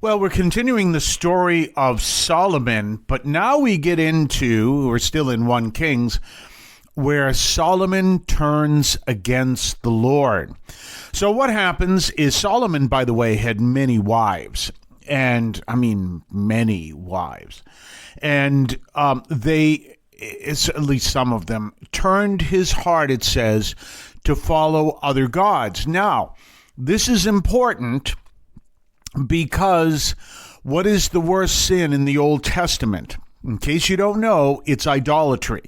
Well, we're continuing the story of Solomon, but now we're still in 1 Kings, where Solomon turns against the Lord. So what happens is Solomon, by the way, had many wives, and I mean many wives. And at least some of them, turned his heart, it says, to follow other gods. Now, this is important because what is the worst sin in the Old Testament? In case you don't know, it's idolatry.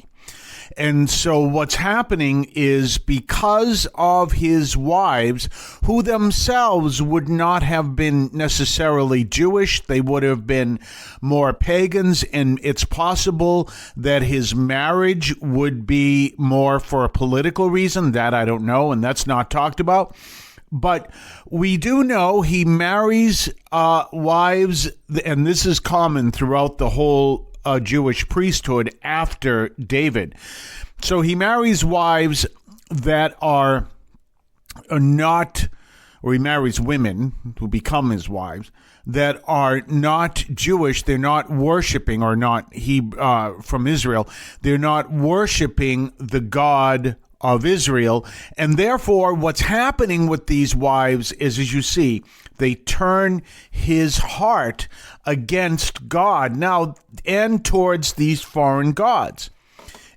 And so what's happening is because of his wives, who themselves would not have been necessarily Jewish, they would have been more pagans, and it's possible that his marriage would be more for a political reason. That I don't know, and that's not talked about. But we do know he marries wives, and this is common throughout the whole Jewish priesthood after David. So he marries wives that are not, or he marries women who become his wives that are not Jewish. They're not worshiping, or not from Israel. They're not worshiping the God of Israel. And therefore, what's happening with these wives is, as you see, they turn his heart against God now and towards these foreign gods.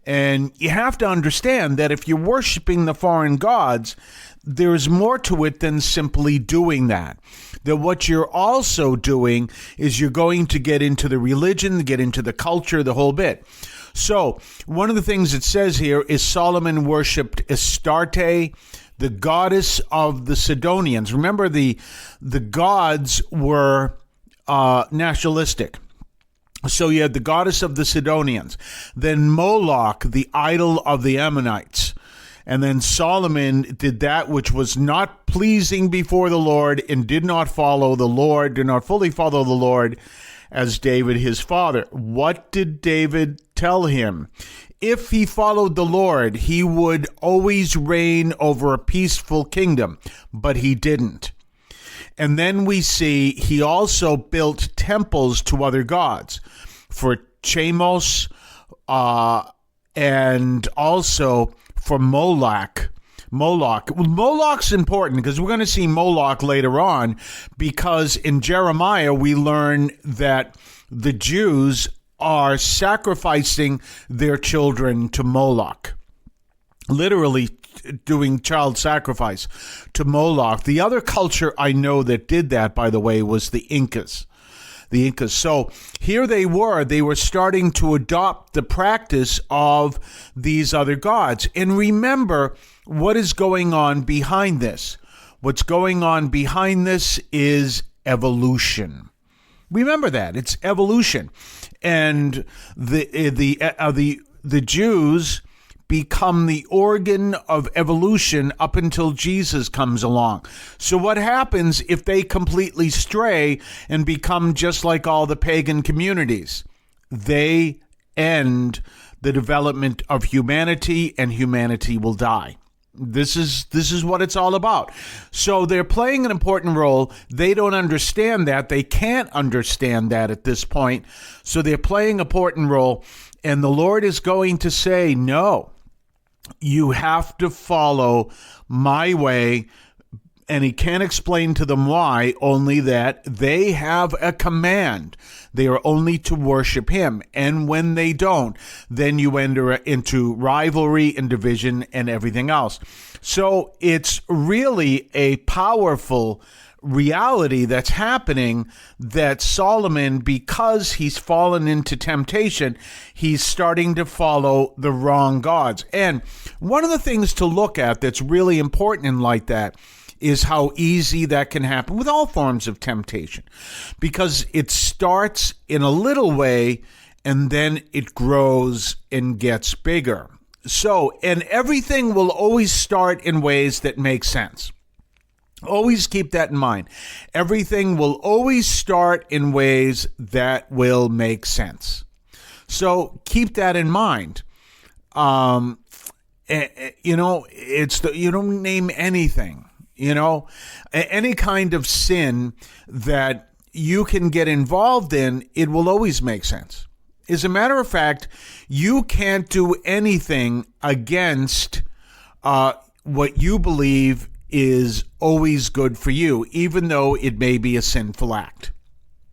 And you have to understand that if you're worshiping the foreign gods, there's more to it than simply doing that. That what you're also doing is you're going to get into the religion, get into the culture, the whole bit. So one of the things it says here is Solomon worshipped Astray, the goddess of the Sidonians. Remember, the gods were nationalistic. So you had the goddess of the Sidonians, then Moloch, the idol of the Ammonites. And then Solomon did that which was not pleasing before the Lord and did not follow the Lord, did not fully follow the Lord as David his father. What did David tell him? If he followed the Lord, he would always reign over a peaceful kingdom, but he didn't. And then we see he also built temples to other gods, for Chamos and also for Moloch. Moloch's important because we're going to see Moloch later on, because in Jeremiah we learn that the Jews are sacrificing their children to Moloch, literally doing child sacrifice to Moloch. The other culture I know that did that, by the way, was the Incas. So here they were starting to adopt the practice of these other gods. And remember what is going on behind this. What's going on behind this is evolution. Remember that. It's evolution. And the Jews become the organ of evolution up until Jesus comes along. So what happens if they completely stray and become just like all the pagan communities? They end the development of humanity, and humanity will die. This is what it's all about. So they're playing an important role. They don't understand that. They can't understand that at this point. So they're playing an important role. And the Lord is going to say, no, you have to follow my way. And he can't explain to them why, only that they have a command. They are only to worship him. And when they don't, then you enter into rivalry and division and everything else. So it's really a powerful reality that's happening, that Solomon, because he's fallen into temptation, he's starting to follow the wrong gods. And one of the things to look at that's really important in like that is how easy that can happen with all forms of temptation, because it starts in a little way and then it grows and gets bigger. So, and everything will always start in ways that make sense. Always keep that in mind. Everything will always start in ways that will make sense. So keep that in mind. You don't name anything. Any kind of sin that you can get involved in, it will always make sense. As a matter of fact, you can't do anything against what you believe is always good for you, even though it may be a sinful act.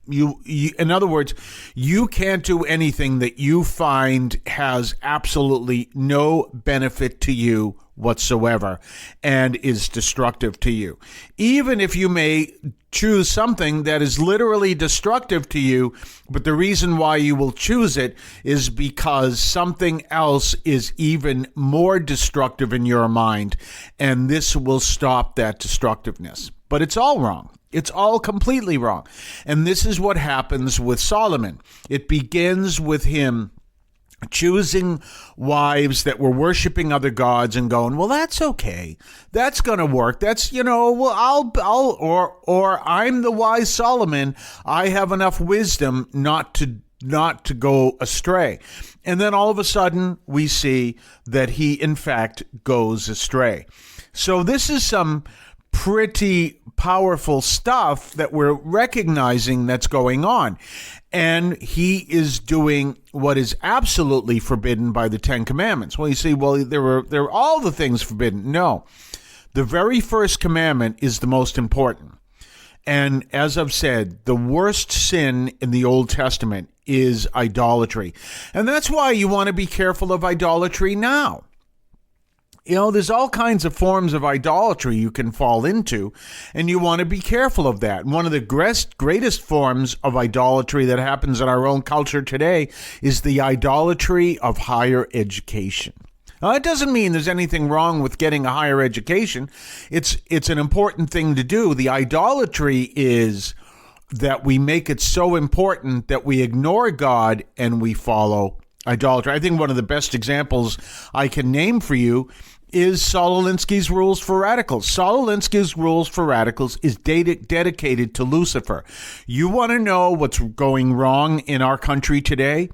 You, in other words, you can't do anything that you find has absolutely no benefit to you whatsoever and is destructive to you. Even if you may choose something that is literally destructive to you, but the reason why you will choose it is because something else is even more destructive in your mind, and this will stop that destructiveness. But it's all wrong. It's all completely wrong. And this is what happens with Solomon. It begins with him choosing wives that were worshiping other gods and going, well, that's okay. That's going to work. That's, or I'm the wise Solomon. I have enough wisdom not to go astray. And then all of a sudden we see that he in fact goes astray. So this is some pretty powerful stuff that we're recognizing that's going on. And he is doing what is absolutely forbidden by the Ten Commandments. Well, you see, there are all the things forbidden. No, the very first commandment is the most important. And as I've said, the worst sin in the Old Testament is idolatry. And that's why you want to be careful of idolatry now. There's all kinds of forms of idolatry you can fall into, and you want to be careful of that. And one of the greatest forms of idolatry that happens in our own culture today is the idolatry of higher education. Now, that doesn't mean there's anything wrong with getting a higher education. It's an important thing to do. The idolatry is that we make it so important that we ignore God and we follow idolatry. I think one of the best examples I can name for you is Saul Alinsky's Rules for Radicals. Saul Alinsky's Rules for Radicals is dedicated to Lucifer. You want to know what's going wrong in our country today?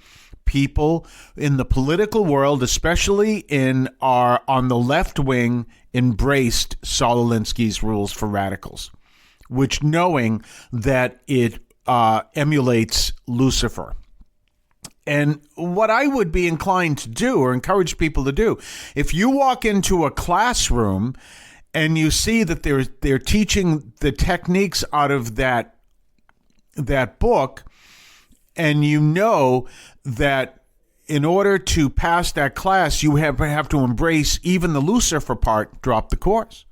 People in the political world, especially on the left wing, embraced Saul Alinsky's Rules for Radicals, which knowing that it emulates Lucifer. And what I would be inclined to do or encourage people to do, if you walk into a classroom and you see that they're teaching the techniques out of that book, and you know that in order to pass that class, you have to embrace even the Lucifer part, drop the course.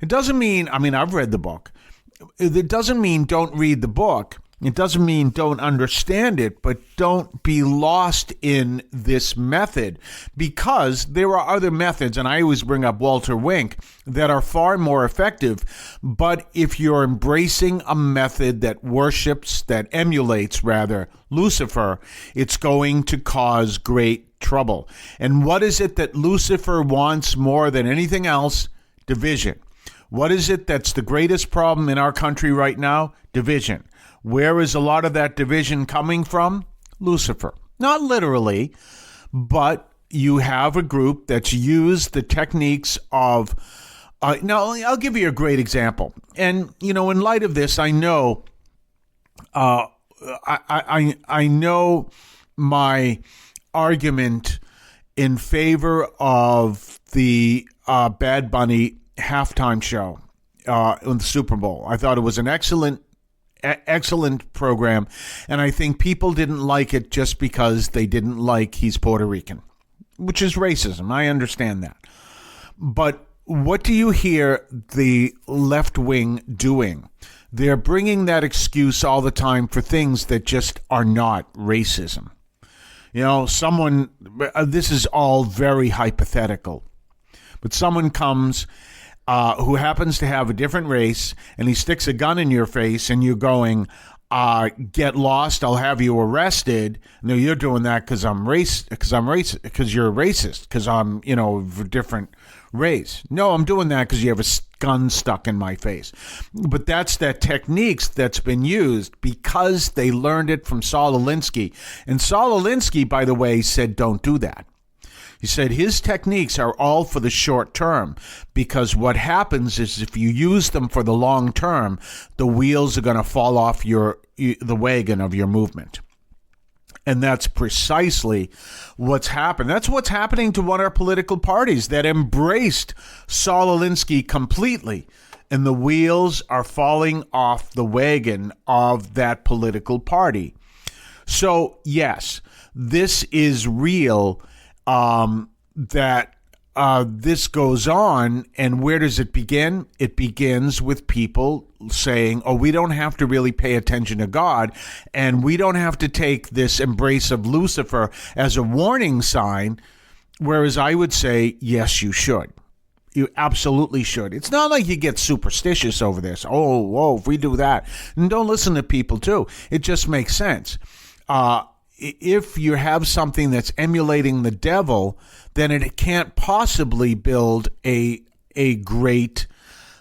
It doesn't mean, I've read the book. It doesn't mean don't read the book. It doesn't mean don't understand it, but don't be lost in this method, because there are other methods, and I always bring up Walter Wink, that are far more effective. But if you're embracing a method that emulates Lucifer, it's going to cause great trouble. And what is it that Lucifer wants more than anything else? Division. What is it that's the greatest problem in our country right now? Division. Where is a lot of that division coming from? Lucifer. Not literally, but you have a group that's used the techniques of... now, I'll give you a great example. And, in light of this, I know... I know my argument in favor of the Bad Bunny halftime show in the Super Bowl. I thought it was an excellent program, and I think people didn't like it just because they didn't like he's Puerto Rican, which is racism. I understand that. But what do you hear the left wing doing? They're bringing that excuse all the time for things that just are not racism. This is all very hypothetical, but someone comes who happens to have a different race, and he sticks a gun in your face, and you're going, get lost, I'll have you arrested. No, you're doing that because you're a racist, because I'm, of a different race. No, I'm doing that because you have a gun stuck in my face. But that's that techniques that's been used because they learned it from Saul Alinsky. And Saul Alinsky, by the way, said, don't do that. He said his techniques are all for the short term, because what happens is if you use them for the long term, the wheels are going to fall off the wagon of your movement. And that's precisely what's happened. That's what's happening to one of our political parties that embraced Saul Alinsky completely. And the wheels are falling off the wagon of that political party. So, yes, this is real, that this goes on. And where does it begin? It begins with people saying, oh, we don't have to really pay attention to God, and we don't have to take this embrace of Lucifer as a warning sign, whereas I would say, yes, you should. You absolutely should. It's not like you get superstitious over this. Oh, whoa, if we do that. And don't listen to people, too. It just makes sense. If you have something that's emulating the devil, then it can't possibly build a great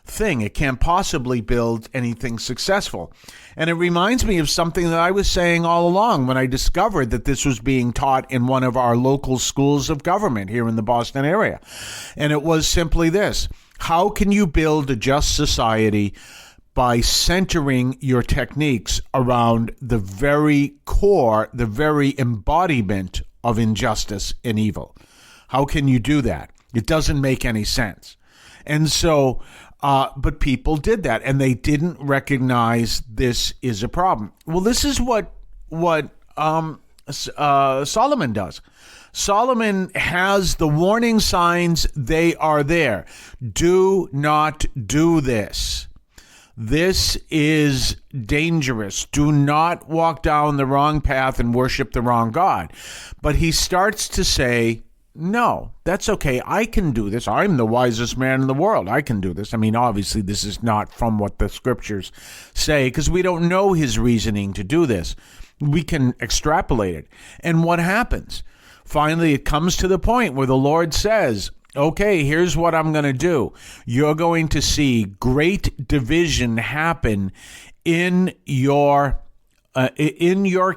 thing. It can't possibly build anything successful. And it reminds me of something that I was saying all along when I discovered that this was being taught in one of our local schools of government here in the Boston area. And it was simply this: how can you build a just society by centering your techniques around the very core, the very embodiment of injustice and evil? How can you do that? It doesn't make any sense. And so, but people did that, and they didn't recognize this is a problem. Well, this is what Solomon does. Solomon has the warning signs. They are there. Do not do this. This is dangerous. Do not walk down the wrong path and worship the wrong God. But he starts to say, no, that's okay. I can do this. I'm the wisest man in the world. I can do this. I mean, obviously, this is not from what the scriptures say, because we don't know his reasoning to do this. We can extrapolate it. And what happens? Finally, it comes to the point where the Lord says, okay, here's what I'm going to do. You're going to see great division happen in your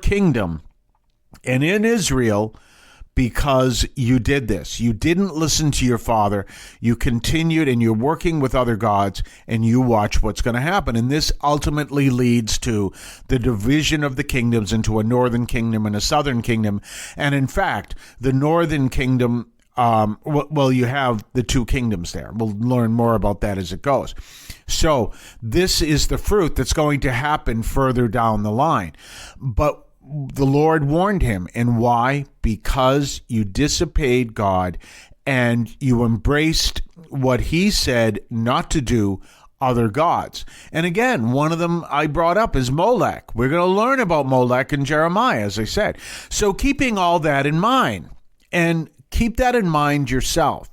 kingdom and in Israel, because you did this. You didn't listen to your father. You continued, and you're working with other gods, and you watch what's going to happen. And this ultimately leads to the division of the kingdoms into a northern kingdom and a southern kingdom. And in fact, the northern kingdom, you have the two kingdoms there. We'll learn more about that as it goes. So this is the fruit that's going to happen further down the line. But the Lord warned him. And why? Because you disobeyed God and you embraced what he said not to do, other gods. And again, one of them I brought up is Molech. We're going to learn about Molech in Jeremiah, as I said. So keeping all that in mind, and keep that in mind yourself.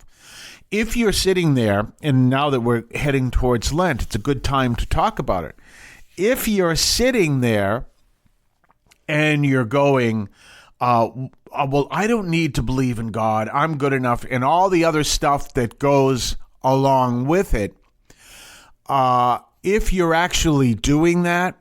If you're sitting there, and now that we're heading towards Lent, it's a good time to talk about it. If you're sitting there and you're going, well, I don't need to believe in God, I'm good enough, and all the other stuff that goes along with it, if you're actually doing that,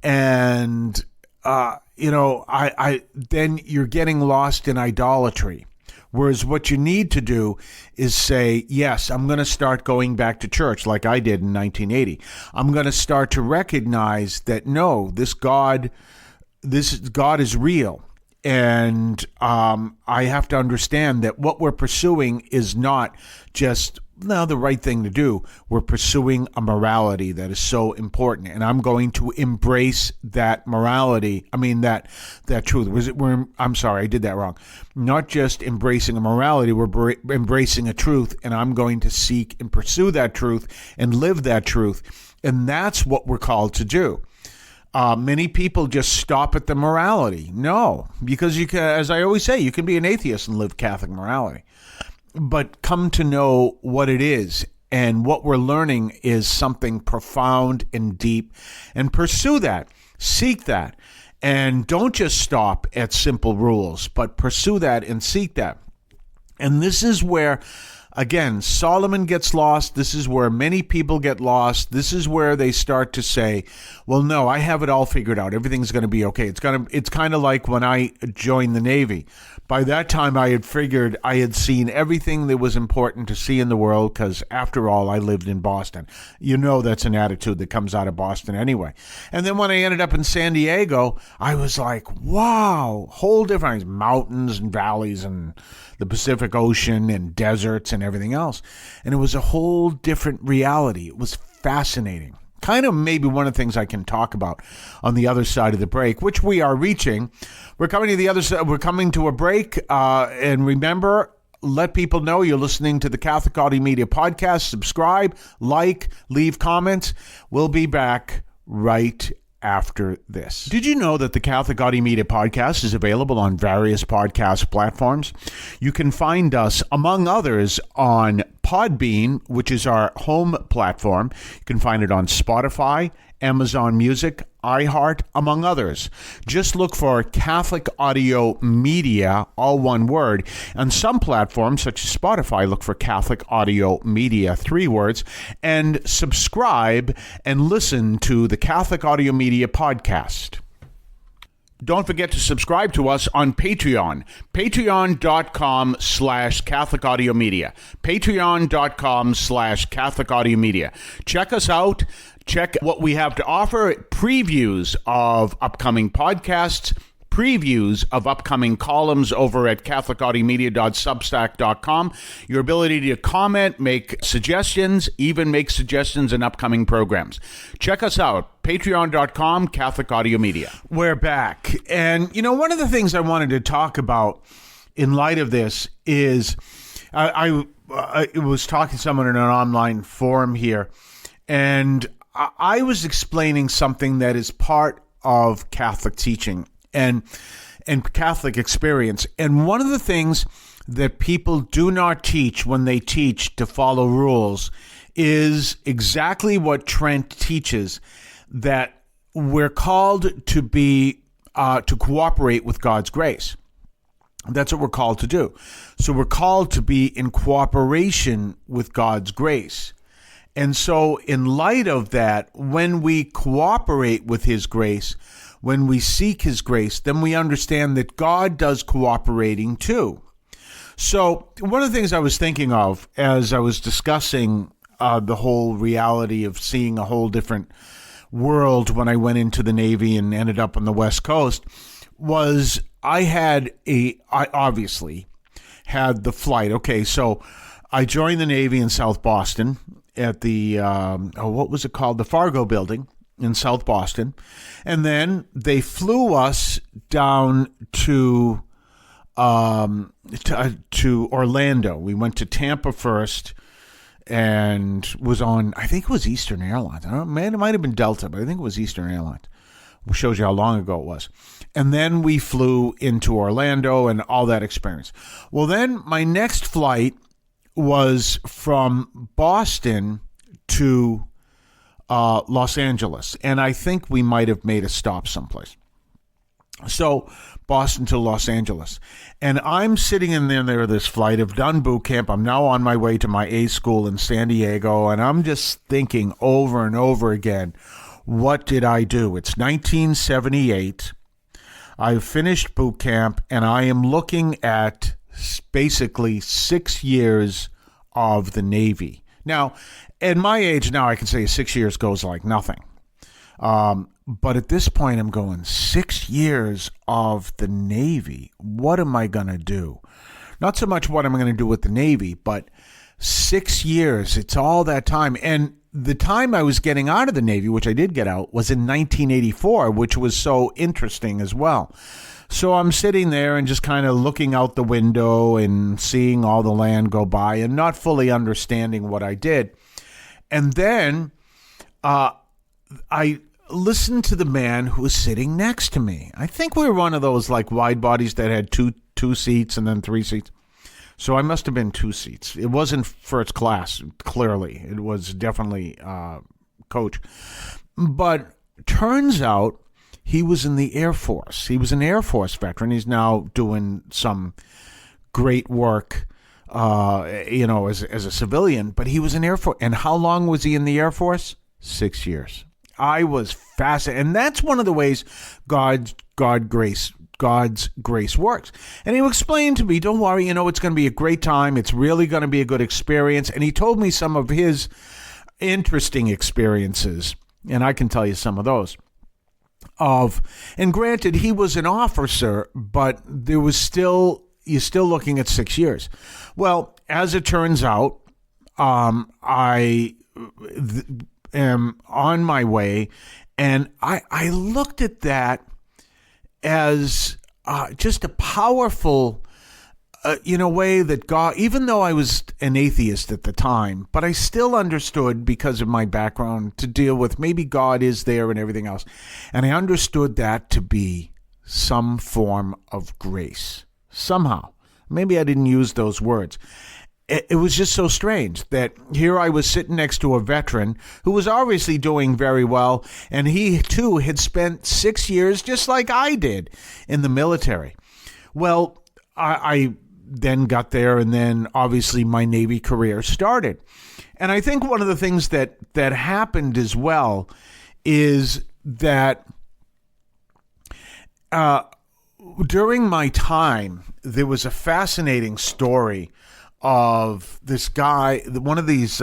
and then you're getting lost in idolatry. Whereas what you need to do is say, yes, I'm going to start going back to church like I did in 1980. I'm going to start to recognize that, no, this God is real. And I have to understand that what we're pursuing is not just the right thing to do. We're pursuing a morality that is so important, and I'm going to embrace that morality. I mean that truth. I'm sorry, I did that wrong. Not just embracing a morality, we're embracing a truth, and I'm going to seek and pursue that truth and live that truth, and that's what we're called to do. Many people just stop at the morality. No, because you can, as I always say, you can be an atheist and live Catholic morality. But come to know what it is, and what we're learning is something profound and deep, and pursue that, seek that, and don't just stop at simple rules, but pursue that and seek that. And this is where Again, Solomon gets lost. This is where many people get lost. This is where they start to say, well, no, I have it all figured out. Everything's going to be okay. It's kind of like when I joined the Navy. By that time, I had figured I had seen everything that was important to see in the world because, after all, I lived in Boston. You know that's an attitude that comes out of Boston anyway. And then when I ended up in San Diego, I was like, wow, whole different mountains and valleys and the Pacific Ocean and deserts and everything else. And it was a whole different reality. It was fascinating. Kind of maybe one of the things I can talk about on the other side of the break, which we are reaching. We're coming to the other side. We're coming to a break. And remember, let people know you're listening to the Catholic Audio Media Podcast. Subscribe, like, leave comments. We'll be back right after this. Did you know that the Catholic Audio Media Podcast is available on various podcast platforms? You can find us, among others, on Podbean, which is our home platform. You can find it on Spotify, Amazon Music, iHeart, among others. Just look for Catholic Audio Media, all one word. On some platforms, such as Spotify, look for Catholic Audio Media, 3 words, and subscribe and listen to the Catholic Audio Media Podcast. Don't forget to subscribe to us on Patreon. Patreon.com/Catholic Audio Media. Patreon.com/Catholic Audio Media. Check us out. Check what we have to offer. Previews of upcoming podcasts. Previews of upcoming columns over at catholicaudiomedia.substack.com. Your ability to comment, make suggestions, even make suggestions in upcoming programs. Check us out, patreon.com, Catholic Audio Media. We're back. And, you know, one of the things I wanted to talk about in light of this is I was talking to someone in an online forum here, and I was explaining something that is part of Catholic teaching and Catholic experience. And one of the things that people do not teach when they teach to follow rules is exactly what Trent teaches, that we're called to be to cooperate with God's grace. That's what we're called to do. So we're called to be in cooperation with God's grace. And so in light of that, when we cooperate with his grace, when we seek his grace, then we understand that God does cooperating too. So one of the things I was thinking of as I was discussing the whole reality of seeing a whole different world when I went into the Navy and ended up on the West Coast was I obviously had the flight. Okay, so I joined the Navy in South Boston at the, what was it called? The Fargo building in South Boston. And then they flew us down to Orlando. We went to Tampa first and was on, I think it was Eastern Airlines. I don't know, it might have been Delta, but I think it was Eastern Airlines. Which shows you how long ago it was. And then we flew into Orlando and all that experience. Well, then my next flight was from Boston to Los Angeles. And I think we might have made a stop someplace. So Boston to Los Angeles. And I'm sitting in there this flight. I've done boot camp. I'm now on my way to my A school in San Diego. And I'm just thinking over and over again, what did I do? It's 1978. I've finished boot camp, and I am looking at basically 6 years of the Navy. Now, at my age now, I can say 6 years goes like nothing. But at this point, I'm going 6 years of the Navy. What am I going to do? Not so much what I'm going to do with the Navy, but 6 years. It's all that time. And the time I was getting out of the Navy, which I did get out, was in 1984, which was so interesting as well. So I'm sitting there and just kind of looking out the window and seeing all the land go by and not fully understanding what I did. And then I listened to the man who was sitting next to me. I think we were one of those like wide bodies that had two seats and then 3 seats. So I must have been 2 seats. It wasn't first class, clearly. It was definitely coach. But turns out he was in the Air Force. He was an Air Force veteran. He's now doing some great work as a civilian, but he was in Air Force. And how long was he in the Air Force? 6 years. I was fascinated. And that's one of the ways God's grace works. And he explained to me, don't worry, it's going to be a great time. It's really going to be a good experience. And he told me some of his interesting experiences, and I can tell you some of those. And granted, he was an officer, but you're still looking at 6 years. Well, as it turns out, I am on my way, and I looked at that as just a powerful, way that God, even though I was an atheist at the time, but I still understood, because of my background, to deal with maybe God is there and everything else. And I understood that to be some form of grace. Somehow. Maybe I didn't use those words. It was just so strange that here I was sitting next to a veteran who was obviously doing very well, and he too had spent 6 years, just like I did, in the military. Well, I then got there, and then obviously my Navy career started. And I think one of the things that happened as well is that during my time, there was a fascinating story of this guy, one of these,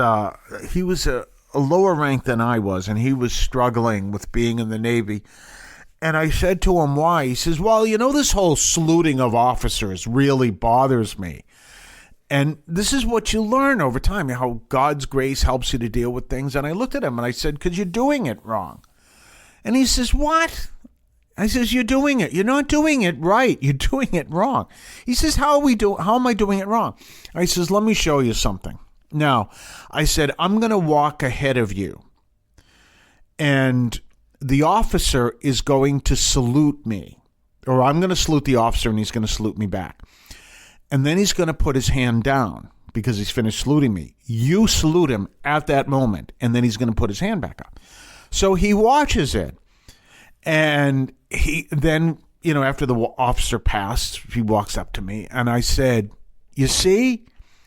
he was a lower rank than I was, and he was struggling with being in the Navy. And I said to him, why? He says, well, this whole saluting of officers really bothers me. And this is what you learn over time, how God's grace helps you to deal with things. And I looked at him and I said, because you're doing it wrong. And he says, what? I says, you're doing it. You're not doing it right. You're doing it wrong. He says, how am I doing it wrong? I says, let me show you something. Now, I said, I'm going to walk ahead of you. And the officer is going to salute me. Or I'm going to salute the officer and he's going to salute me back. And then he's going to put his hand down because he's finished saluting me. You salute him at that moment. And then he's going to put his hand back up. So he watches it. And he then, after the officer passed, he walks up to me and I said, you see,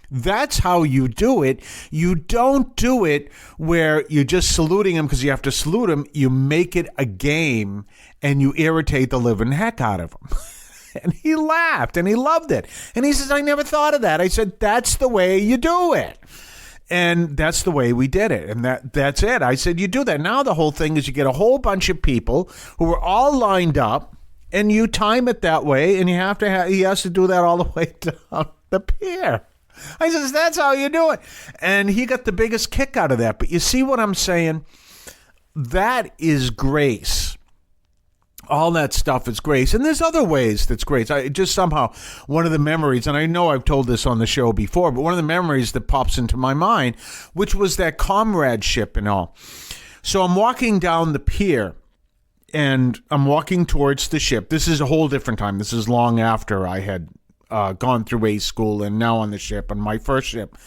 that's how you do it. You don't do it where you're just saluting him because you have to salute him. You make it a game and you irritate the living heck out of him. And he laughed and he loved it. And he says, I never thought of that. I said, that's the way you do it. And that's the way we did it. And that's it. I said, you do that. Now the whole thing is you get a whole bunch of people who are all lined up and you time it that way. And he has to do that all the way down the pier. I says, that's how you do it. And he got the biggest kick out of that. But you see what I'm saying? That is grace. All that stuff is grace. And there's other ways that's grace. I just somehow, one of the memories, and I know I've told this on the show before, but one of the memories that pops into my mind, which was that comradeship and all. So I'm walking down the pier and I'm walking towards the ship. This is a whole different time. This is long after I had gone through A school and now on the ship, on my first ship.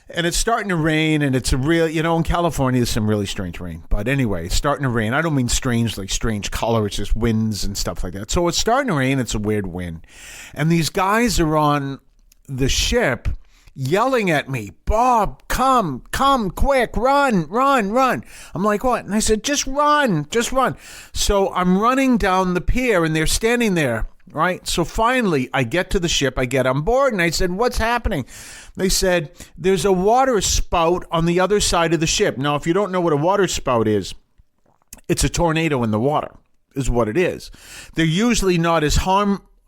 And it's starting to rain, and it's a real, in California, there's some really strange rain. But anyway, it's starting to rain. I don't mean strange, like strange color. It's just winds and stuff like that. So it's starting to rain. It's a weird wind. And these guys are on the ship yelling at me, Bob, come, quick, run. I'm like, what? And I said, just run. So I'm running down the pier, and they're standing there. Right. So finally, I get to the ship. I get on board and I said, what's happening? They said, there's a water spout on the other side of the ship. Now, if you don't know what a water spout is, it's a tornado in the water is what it is. They're usually not as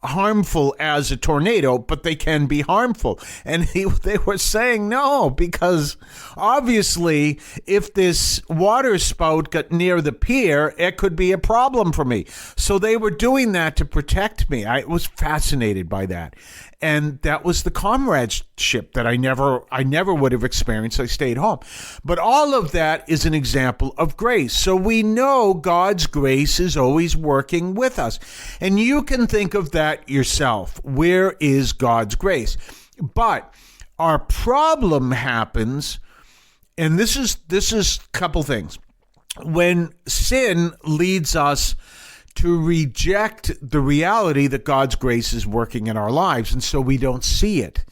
harmful as a tornado, but they can be harmful. And they were saying no, because obviously if this water spout got near the pier, it could be a problem for me. So they were doing that to protect me. I was fascinated by that. And that was the comradeship that I never would have experienced. I stayed home. But all of that is an example of grace. So we know God's grace is always working with us. And you can think of that yourself. Where is God's grace? But our problem happens, and this is a couple things. When sin leads us to reject the reality that God's grace is working in our lives, and so we don't see it.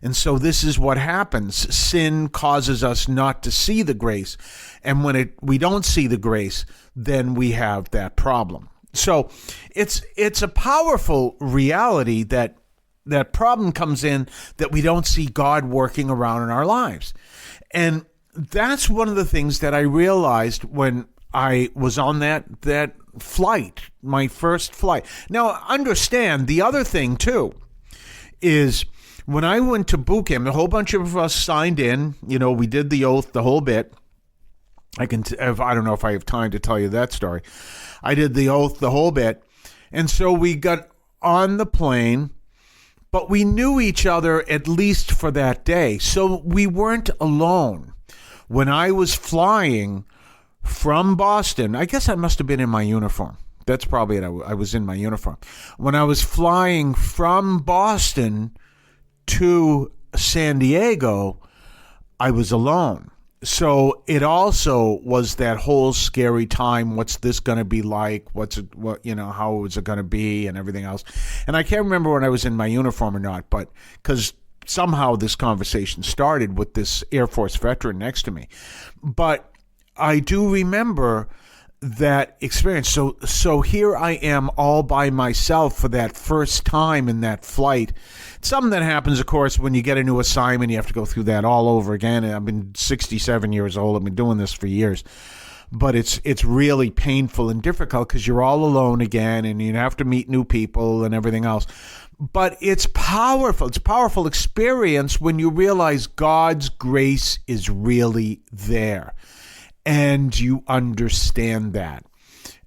And so this is what happens. Sin causes us not to see the grace. And when we don't see the grace, then we have that problem. So it's a powerful reality that problem comes in that we don't see God working around in our lives. And that's one of the things that I realized when I was on that flight, my first flight. Now, understand, the other thing, too, is when I went to boot camp, a whole bunch of us signed in. We did the oath, the whole bit. I don't know if I have time to tell you that story. I did the oath, the whole bit. And so we got on the plane, but we knew each other at least for that day. So we weren't alone. When I was flying from Boston, I guess I must have been in my uniform. That's probably it. I was in my uniform. When I was flying from Boston to San Diego, I was alone. So it also was that whole scary time. What's this going to be like? How is it going to be and everything else? And I can't remember when I was in my uniform or not, but because somehow this conversation started with this Air Force veteran next to me. But I do remember that experience. So here I am all by myself for that first time in that flight. It's something that happens, of course, when you get a new assignment. You have to go through that all over again. And I've been 67 years old. I've been doing this for years. But it's really painful and difficult because you're all alone again and you have to meet new people and everything else. But it's powerful. It's a powerful experience when you realize God's grace is really there. And you understand that.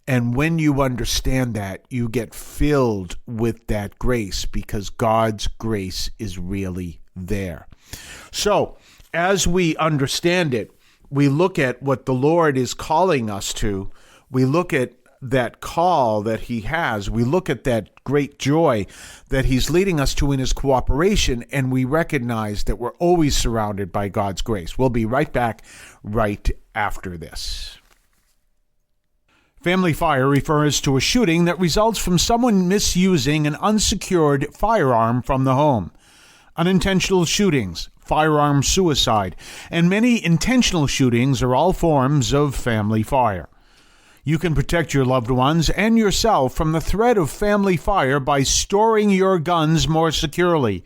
And when you understand that, you get filled with that grace because God's grace is really there. So, as we understand it, we look at what the Lord is calling us to. We look at that call that he has. We look at that great joy that he's leading us to in his cooperation, and we recognize that we're always surrounded by God's grace. We'll be right back right after this. Family fire refers to a shooting that results from someone misusing an unsecured firearm from the home. Unintentional shootings, firearm suicide, and many intentional shootings are all forms of family fire. You can protect your loved ones and yourself from the threat of family fire by storing your guns more securely.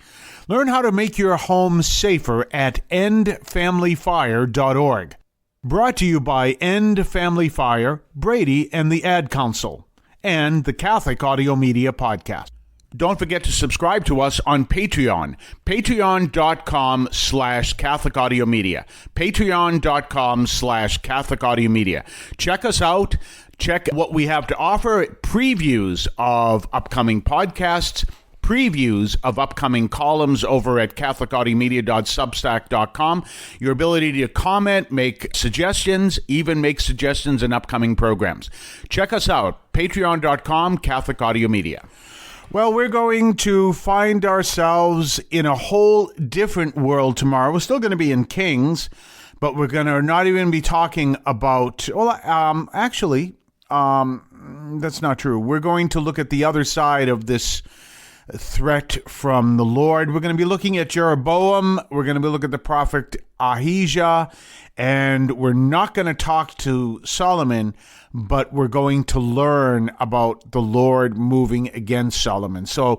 Learn how to make your home safer at endfamilyfire.org. Brought to you by End Family Fire, Brady, and the Ad Council, and the Catholic Audio Media Podcast. Don't forget to subscribe to us on Patreon, patreon.com/Catholic Audio Media, patreon.com/Catholic Audio Media. Check us out. Check what we have to offer, previews of upcoming podcasts, previews of upcoming columns over at catholicaudiomedia.substack.com, your ability to comment, make suggestions, even make suggestions in upcoming programs. Check us out, patreon.com, Catholic Audio Media. Well, we're going to find ourselves in a whole different world tomorrow. We're still going to be in Kings, but we're going to not even be talking about, that's not true. We're going to look at the other side of this threat from the Lord. We're going to be looking at Jeroboam. We're going to be looking at the prophet Ahijah, and we're not going to talk to Solomon, but we're going to learn about the Lord moving against Solomon. So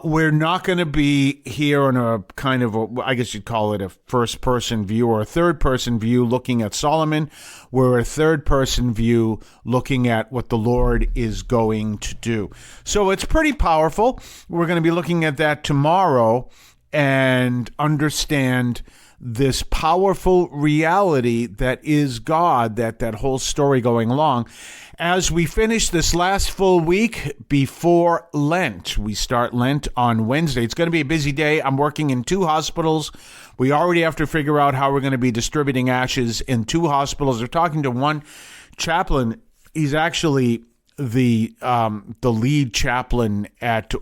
we're not going to be here on a kind of, I guess you'd call it a first-person view or a third-person view looking at Solomon. We're a third-person view looking at what the Lord is going to do. So it's pretty powerful. We're going to be looking at that tomorrow and understand this powerful reality that is God, that whole story going along. As we finish this last full week before Lent, we start Lent on Wednesday. It's going to be a busy day. I'm working in 2 hospitals. We already have to figure out how we're going to be distributing ashes in 2 hospitals. They're talking to one chaplain. He's actually the lead chaplain at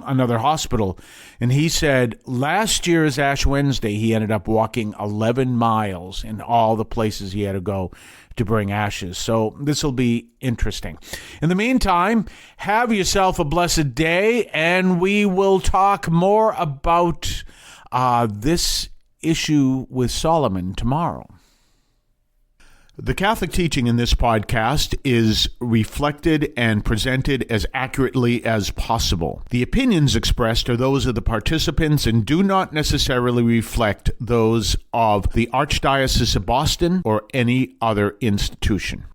another hospital, and he said last year's Ash Wednesday, he ended up walking 11 miles in all the places he had to go to bring ashes. So this will be interesting. In the meantime, have yourself a blessed day, and we will talk more about this issue with Solomon tomorrow. The Catholic teaching in this podcast is reflected and presented as accurately as possible. The opinions expressed are those of the participants and do not necessarily reflect those of the Archdiocese of Boston or any other institution.